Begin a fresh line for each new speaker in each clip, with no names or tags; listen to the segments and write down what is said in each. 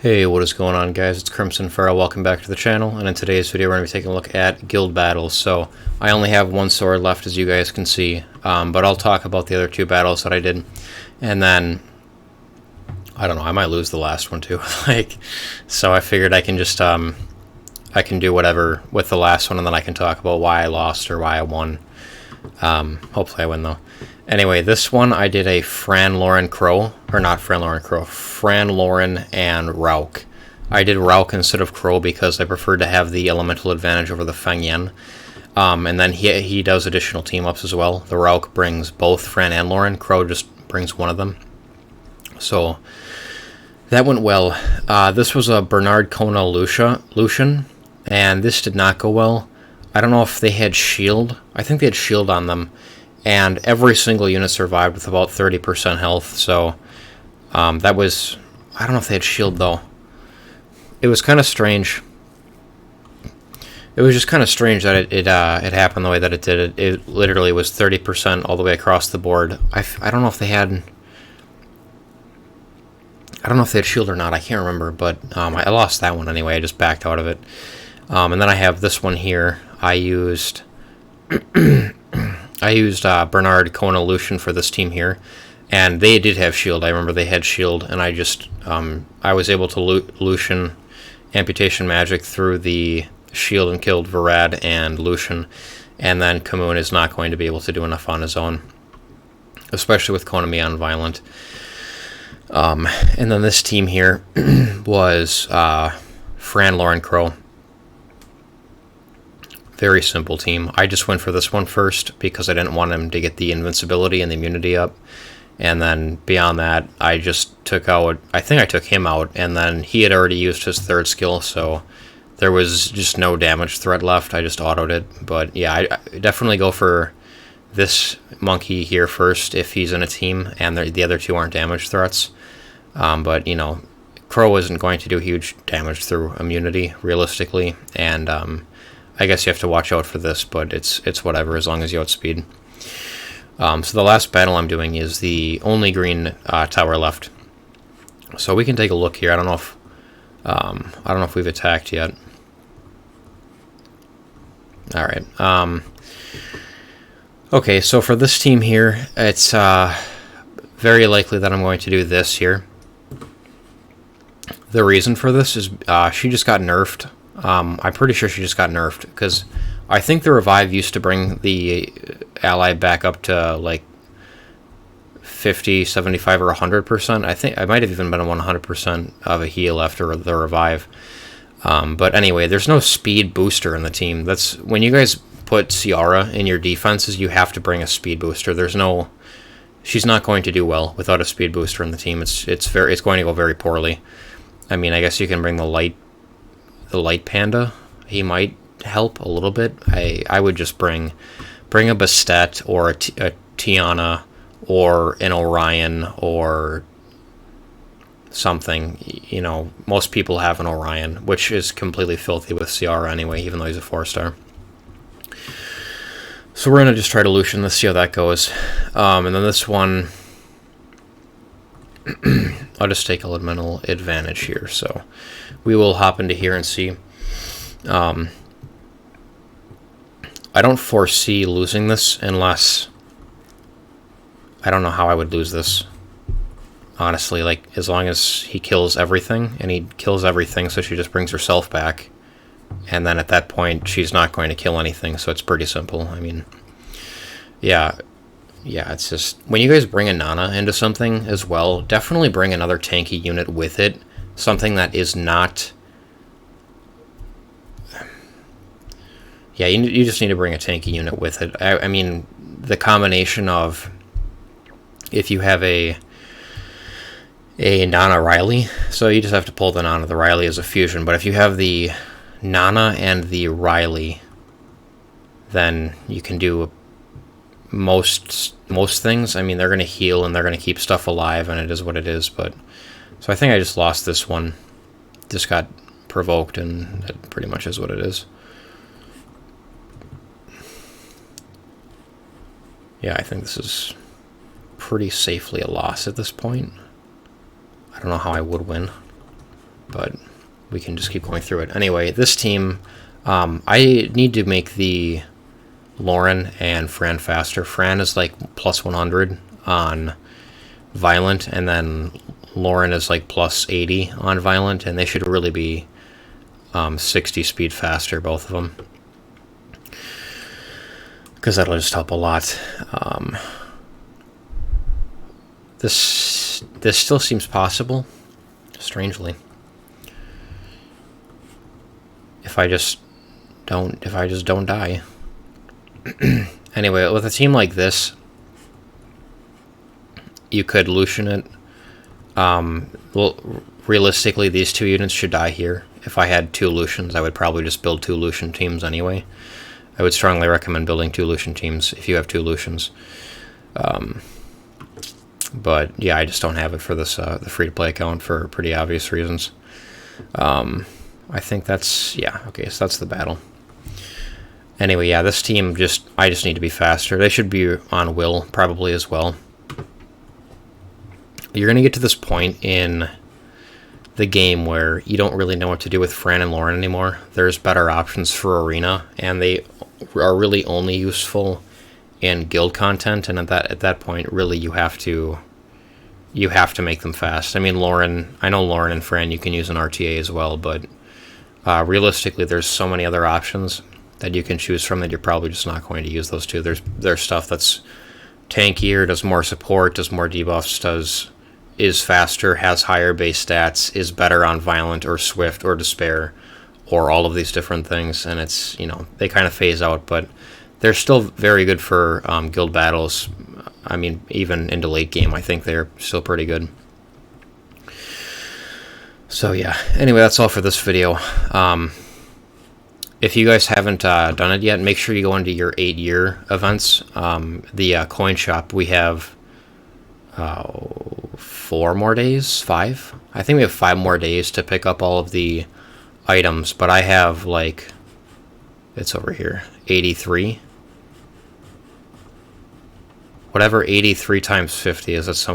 Hey, what is going on, guys? It's Crimson Pharaoh. Welcome back to the channel, and in today's video we're going to be taking a look at guild battles. So I only have one sword left, as you guys can see, but I'll talk about the other two battles that I did, and then I don't know, I might lose the last one too. So I figured I can just I can do whatever with the last one, and then I can talk about why I lost or why I won. Hopefully I win though. Anyway, this one I did a Fran Lauren Crow, or not Fran Lauren Crow, Fran Lauren and Rauk. I did Rauk instead of Crow because I preferred to have the elemental advantage over the Feng Yen. And then he does additional team ups as well. The Rauk brings both Fran and Lauren. Crow just brings one of them. So that went well. This was a Bernard Kona Lucian, and this did not go well. I don't know if they had shield. I think they had shield on them, and every single unit survived with about 30% health. So that was, I don't know if they had shield though. It was kind of strange. It was just kind of strange that it happened the way that it did. It literally was 30% all the way across the board. I don't know if they had. I don't know if they had shield or not. I can't remember, but I lost that one anyway. I just backed out of it. And then I have this one here. I used Bernard Kona Lucian for this team here, and they did have shield. I remember they had shield, and I just I was able to Lucian amputation magic through the shield and killed Varad and Lucian, and then Kamoon is not going to be able to do enough on his own, especially with Konami on violent. And then this team here was Fran Lauren Crow. Very simple team. I just went for this one first because I didn't want him to get the invincibility and the immunity up. And then beyond that, I just took out, I think I took him out, and then he had already used his third skill, so there was just no damage threat left. I just autoed it. But yeah, I definitely go for this monkey here first if he's in a team and the other two aren't damage threats. But, you know, Crow isn't going to do huge damage through immunity, realistically, and I guess you have to watch out for this, but it's whatever as long as you outspeed. So the last battle I'm doing is the only green tower left. So we can take a look here. I don't know if we've attacked yet. All right. Okay, so for this team here, it's very likely that I'm going to do this here. The reason for this is she just got nerfed. I'm pretty sure she just got nerfed, because I think the revive used to bring the ally back up to like 50, 75, or 100%. I think I might have even been 100% of a heal after the revive. But anyway, there's no speed booster in the team. That's when you guys put Ciara in your defenses, you have to bring a speed booster. There's no, she's not going to do well without a speed booster in the team. It's going to go very poorly. I mean, I guess you can bring the light panda. He might help a little bit. I would just bring a Bastet or a Tiana or an Orion or something. You know, most people have an Orion, which is completely filthy with Ciara anyway, even though he's a 4-star. So we're gonna just try to Lucian this, see how that goes. And then this one, I'll just take elemental advantage here. So we will hop into here and see. I don't foresee losing this unless, I don't know how I would lose this. Honestly, like, as long as he kills everything, and he kills everything, so she just brings herself back. And then at that point, she's not going to kill anything, so it's pretty simple. I mean, yeah, it's just, when you guys bring a Nana into something as well, definitely bring another tanky unit with it. Something that is not... Yeah, you just need to bring a tanky unit with it. I mean, the combination of... If you have a Nana Riley, so you just have to pull the Nana. The Riley as a fusion. But if you have the Nana and the Riley, then you can do most things. I mean, they're going to heal and they're going to keep stuff alive, and it is what it is. But so I think I just lost this one. Just got provoked, and that pretty much is what it is. Yeah, I think this is pretty safely a loss at this point. I don't know how I would win, but we can just keep going through it. Anyway, this team, I need to make the Lauren and Fran faster. Fran is like plus 100 on Violent, and then Lauren is like plus 80 on Violent, and they should really be 60 speed faster, both of them, because that'll just help a lot. This still seems possible, strangely. If I just don't die. Anyway, with a team like this, you could Lucian it. Well, realistically, these two units should die here. If I had 2 Lucians, I would probably just build 2 Lucian teams anyway. I would strongly recommend building 2 Lucian teams if you have 2 Lucians. But yeah, I just don't have it for this the free-to-play account for pretty obvious reasons. I think that's, yeah, okay, so that's the battle. Anyway, yeah, this team I just need to be faster. They should be on Will probably as well. You're going to get to this point in the game where you don't really know what to do with Fran and Lauren anymore. There's better options for Arena, and they are really only useful in guild content, and at that point, really, you have to make them fast. I mean, I know Lauren and Fran you can use an RTA as well, but realistically, there's so many other options that you can choose from that you're probably just not going to use those two. There's stuff that's tankier, does more support, does more debuffs, is faster, has higher base stats, is better on Violent or Swift or Despair, or all of these different things, and it's, you know, they kind of phase out, but they're still very good for guild battles. I mean, even into late game, I think they're still pretty good. So yeah, anyway, that's all for this video. If you guys haven't done it yet, make sure you go into your 8-year events. The coin shop, we have 4 more days, 5? I think we have 5 more days to pick up all of the items, but I have, like, it's over here, 83. Whatever 83 times 50 is,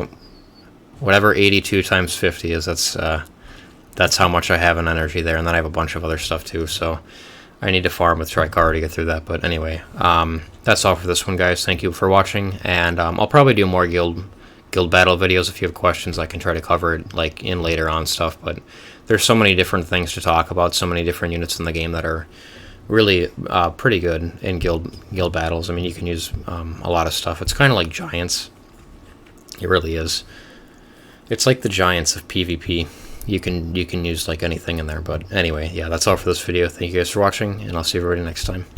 whatever 82 times 50 is, that's how much I have in energy there, and then I have a bunch of other stuff too, so I need to farm with Tricara to get through that. But anyway, that's all for this one, guys. Thank you for watching, and I'll probably do more guild battle videos. If you have questions, I can try to cover it like in later on stuff, but there's so many different things to talk about, so many different units in the game that are really pretty good in guild battles. I mean, you can use a lot of stuff. It's kind of like Giants. It really is. It's like the Giants of PvP. You can use like anything in there. But anyway, yeah, that's all for this video. Thank you guys for watching, and I'll see everybody next time.